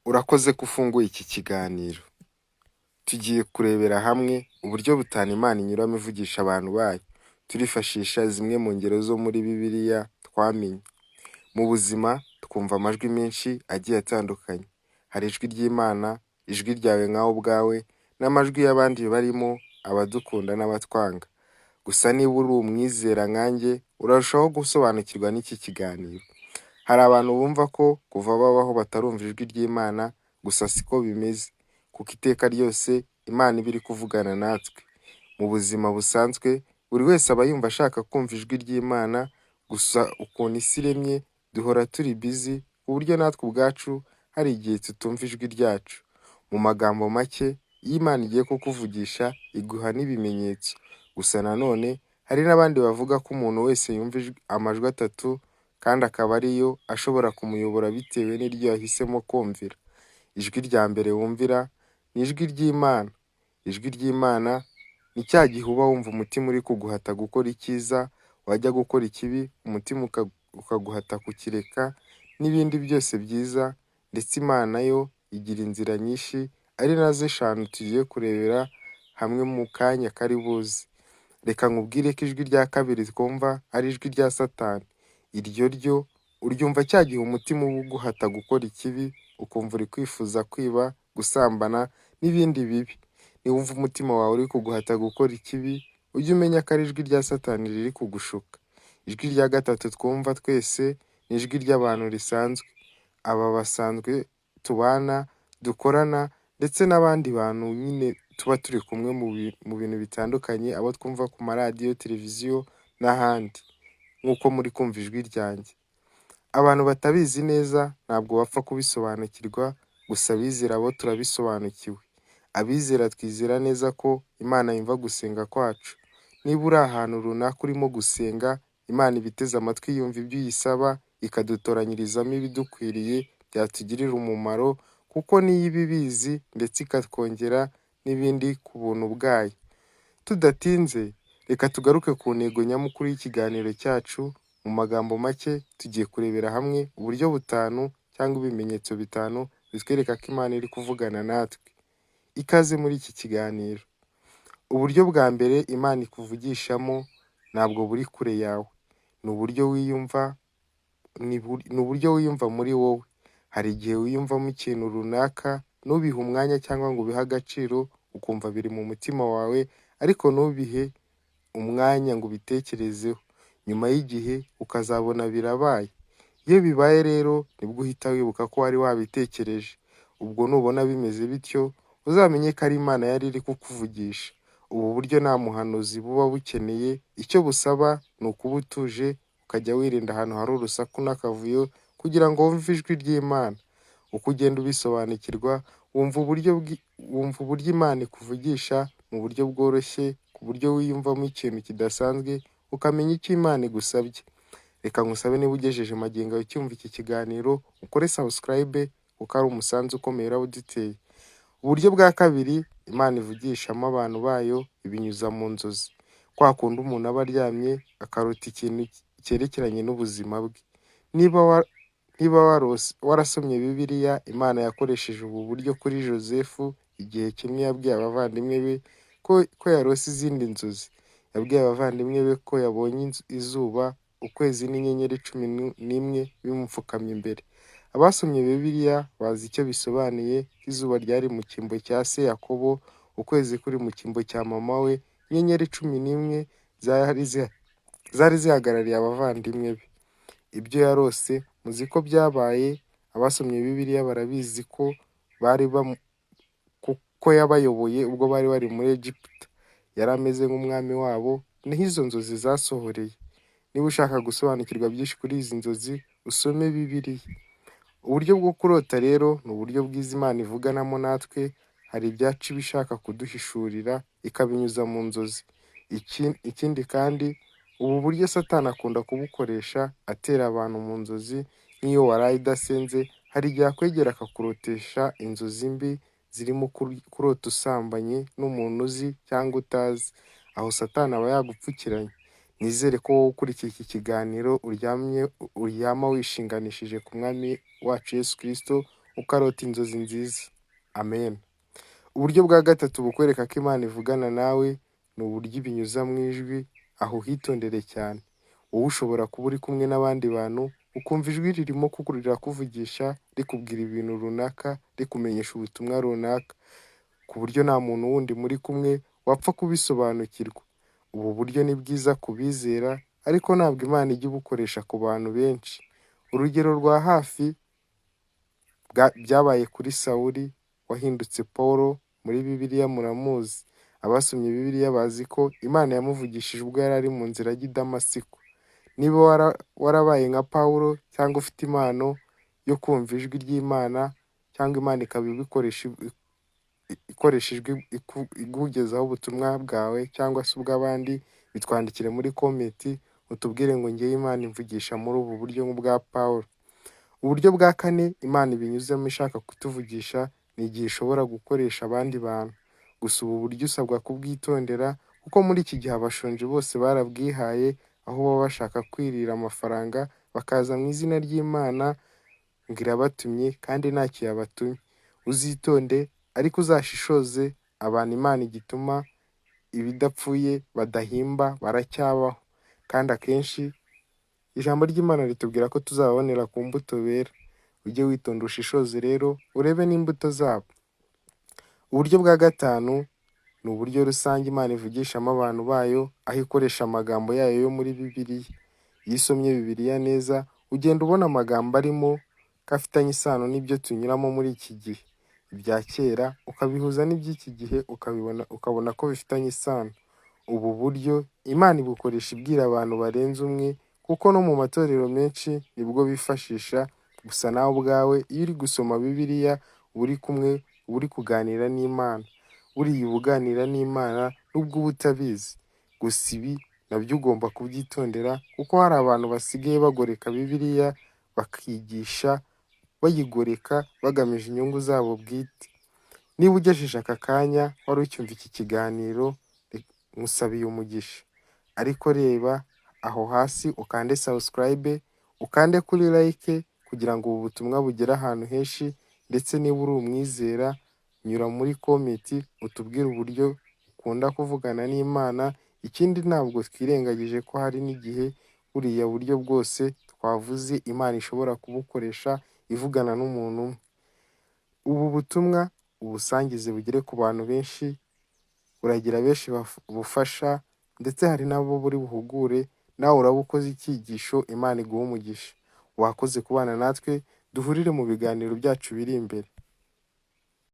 Urakoze ko ufunguye iki kiganiro. Tugiye kurebera hamwe uburyo butanu Imana inyuramo ivugisha abantu bayo. Turifashisha zimwe mu ngero zo muri Bibiliya twamenye. Mu buzima twumva amajwi menshi agiye atandukanye. Hari ijwi ry'Imana, ijwi ryawe nkawe ubwawe, n'amajwi y'abandi barimo abadukunda n'abatwanga. Gusa niba uri umwizera nkanjye, urarushaho gusobanukirwa n'iki kiganiro. Hari abantu bumva ko kuva babaho batarumva ijwi ry'Imana, gusa siko bimeze, kuko iteka ryose Imana iba iri kuvugana natwe. Mu buzima busanzwe, buri wese aba yumva ashaka kumva ijwi ry'Imana, gusa ukuntu isi iremye, duhora turi busy, ku buryo natwe ubwacu hari igihe tutumva ijwi ryacu. Mu magambo make, iyo Imana igiye kukuvugisha, iguha n'ibimenyetso. Gusa nanone, hari n'abandi bavuga ko umuntu wese yumva amajwi atatu, kandi akaba ariyo ashobora kumuyobora bitewe n'iryo yahisemo kumvira. Ijwi rya mbere wumvira ni ijwi ry'Imana. Ijwi ry'Imana ni cya gihe uba wumva umutima uri kuguhata gukora icyiza, wajya gukora ikibi, umutima ukaguhata kukireka, n'ibindi byose byiza, ndetse Imana yo igira inzira nyinshi, ari nazo eshanu tugiye kurebera hamwe mu kanya kari buze. Reka nkubwire ko ijwi rya kabiri twumva ari ijwi rya Satani. Iryo ryo uryumva cya gihe umutima uba uguhata gukora ikibi, ukumva uri kwifuza kwiba, gusambana n'ibindi bibi. Niwumva umutima wawe uri kuguhata gukora ikibi, ujye umenya ko ari ijwi rya Satani riri kugushuka. Ijwi rya gatatu twumva twese ni ijwi ry'abantu risanzwe. Aba basanzwe tubana, dukorana, ndetse n'abandi bantu nyine tuba turi kumwe mu bintu bitandukanye, abo twumva ku maradiyo, televiziyo n'ahandi, nk'uko muri kumva ijwi ryanjye. Abantu batabizi neza ntabwo bapfa kubisobanukirwa, gusa abizera bo turabisobanukiwe. Abizera twizera neza ko Imana yumva gusenga kwacu. Niba uri ahantu runaka urimo gusenga, Imana iba iteze amatwi yumva ibyo uyisaba, ikadutoranyirizamo ibidukwiriye byatugirira umumaro, kuko niyo iba ibizi ndetse ikatwongera n'ibindi ku buntu bwayo. Tudatinze, reka tugaruke ku ntego nyamukuru y'ikiganiro cyacu. Mu magambo make, tugiye kurebera hamwe uburyo butanu cyangwa ibimenyetso bitanu bitwereka ko Imana iri kuvugana natwe. Ikaze muri iki kiganiro. Uburyo bwa mbere Imana ikuvugishamo ntabwo buri kure yawe. Ni uburyo wiyumva muri wowe. Hari igihe wiyumvamo ikintu runaka, ntubihe umwanya cyangwa ngo ubihe agaciro, ukumva biri mu mutima wawe, ariko ntubihe umwanya ngo ubitekerezeho. Nyuma y'igihe ukazabona birabaye. Iyo bibaye rero, nibwo uhita wibuka ko wari wabitekereje. Ubwo nubona bimeze bityo, uzamenye ko ari Imana yari iri kukuvugisha. Ubu buryo nta muhanuzi buba bukeneye, icyo busaba ni ukuba utuje, ukajya wirinda ahantu hari urusaku n'akavuyo, kugira ngo wumve ijwi ry'Imana. Uko ugenda ubisobanukirwa, wumva uburyo Imana ikuvugisha mu buryo bworoshye, ku buryo wiyumvamo ikintu kidasanzwe, ukamenya icyo Imana igusabye. Reka ngusabe niba ugejeje magingo yawe ucyumva iki kiganiro, ukore subscribe, kuko ari umusanzu ukomeye urawuduteye. Uburyo bwa kabiri Imana ivugishamo abantu bayo ibinyuza mu nzozi. Kwa kundi umuntu aba aryamye akarota ikintu cyerekeranye n'ubuzima bwe. Niba warasomye Bibiliya, Imana yakoresheje ubu buryo kuri Josefu, igihe kimwe yabwiye abavandimwe be ko yarose izindi nzozi. Yabwiye abavandimwe be ko yabonye izuba, ukwezi n'inyenyeri 11 bimupfukamye imbere. Abasomye Bibiliya bazi icyo bisobanuye, ko izuba ryari mu cyimbo cya se Yakobo, ukwezi kuri mu cyimbo cya mama we, inyenyeri 11 zari zihagarariye abavandimwe be. Ibyo yarose muzi ko byabaye. Abasomye Bibiliya barabizi ko kuko yabayoboye ubwo bari bari muri Egiputa. Yari ameze nk'umwami wabo, niho izo nzozi zasohoreye. Niba ushaka gusobanukirwa byinshi kuri izi nzozi, usome Bibiliya. Uburyo bwo kurota rero ni uburyo bwiza Imana ivuganamo natwe. Hari ibyacu iba ishaka kuduhishurira, ikabinyuza mu nzozi. Ikindi kandi, ubu buryo Satani akunda kubukoresha atera abantu mu nzozi. Nk'iyo waraye udasenze, hari igihe akwegera akakurotesha inzozi mbi, zirimo kurota usambanye n'umuntu uzi cyangwa utazi. Aho Satani aba yagupfukiranye. Nizere ko wowe ukurikiye iki kiganiro uryama wishinganishije ku Mwami wacu Yesu Kristo, ukarota inzozi nziza. Amen. Uburyo bwa gatatu bukwereka ko Imana ivugana nawe ni uburyo ibinyuza mu ijwi, aho uhitondere cyane. Wowe ushobora kuba uri kumwe n'abandi bantu, ukumva ijwi ririmo rirakuvugisha, rikubwira ibintu runaka, rikumenyesha ubutumwa runaka, ku buryo nta muntu wundi muri kumwe wapfa kubisobanukirwa. Ubu buryo ni bwiza ku bizera, ariko ntabwo Imana ijya ibukoresha ku bantu benshi. Urugero rwa hafi byabaye kuri Sawuli wahindutse Pawulo, muri Bibiliya muramuzi. Abasomye Bibiliya bazi ko Imana yamuvugishije ubwo yari ari mu nzira ajya i Damasiko. Niba warabaye nka Pawulo cyangwa ufite impano yo kumva ijwi ry'Imana, cyangwa Imana ikaba ikoresha ijwi igugezaho ubutumwa bwawe cyangwa se ubw'abandi, bitwandikire muri komenti utubwire ngo ngewe Imana imvugisha muri ubu buryo nk'ubwa Pawulo. Uburyo bwa kane Imana ibinyuzamo ishaka kutuvugisha ni igihe ishobora gukoresha abandi bantu. Gusa ubu buryo usabwa kubwitondera, kuko muri iki gihe abashonji bose barabwihaye, aho baba bashaka kwirira amafaranga, bakaza mu izina ry'Imana ngo irabatumye kandi ntacyo yabatumye. Uzitonde ariko uzashishoze, abantu Imana igituma ibidapfuye badahimba baracyabaho, kandi akenshi ijambo ry'Imana ritubwira ko tuzababonera ku mbuto bera. Ujye witonda ushishoze rero, urebe n'imbuto zabo. Uburyo bwa gatanu ni uburyo rusange Imana ivugishamo abantu bayo, aho ikoresha amagambo yayo yo muri Bibiliya. Iyo usomye Bibiliya neza, ugenda ubona amagambo arimo ko afitanye isano n'ibyo tunyuramo muri iki gihe. Ibya kera ukabihuza n'iby'iki gihe, ukabona ko bifitanye isano. Ubu buryo Imana ibukoresha ibwira abantu barenze umwe, kuko no mu matorero menshi nibwo bifashisha. Gusa nawe ubwawe iyo uri gusoma Bibiliya uba uri kuganira n'Imana. Buriya uba uganira n'Imana nubwo uba utabizi. Gusa ibi nabyo ugomba kubyitondera, kuko hari abantu basigaye bagoreka Bibiliya, bakigisha bayigoreka bagamije inyungu zabo bwite. Niba ugejeje aka kanya wari ucyumva iki kiganiro, musabiye umugisha. Ariko reba aho hasi ukande subscribe, ukande kuri like, kugira ngo ubu butumwa bugere ahantu henshi. Ndetse niba uri umwizera, nyura muri komenti utubwire uburyo ukunda kuvugana n'Imana. Ikindi ntabwo twirengagije ko hari n'igihe buriya buryo bwose twavuze Imana ishobora kubukoresha ivugana n'umuntu umwe. Ubu butumwa ubusangize bugere ku bantu benshi, uragira benshi bufasha, ndetse hari n'abo buri buhugure. Nawe uraba ukoze icyigisho, Imana iguha umugisha. Wakoze kubana natwe, duhurire mu biganiro byacu biri imbere.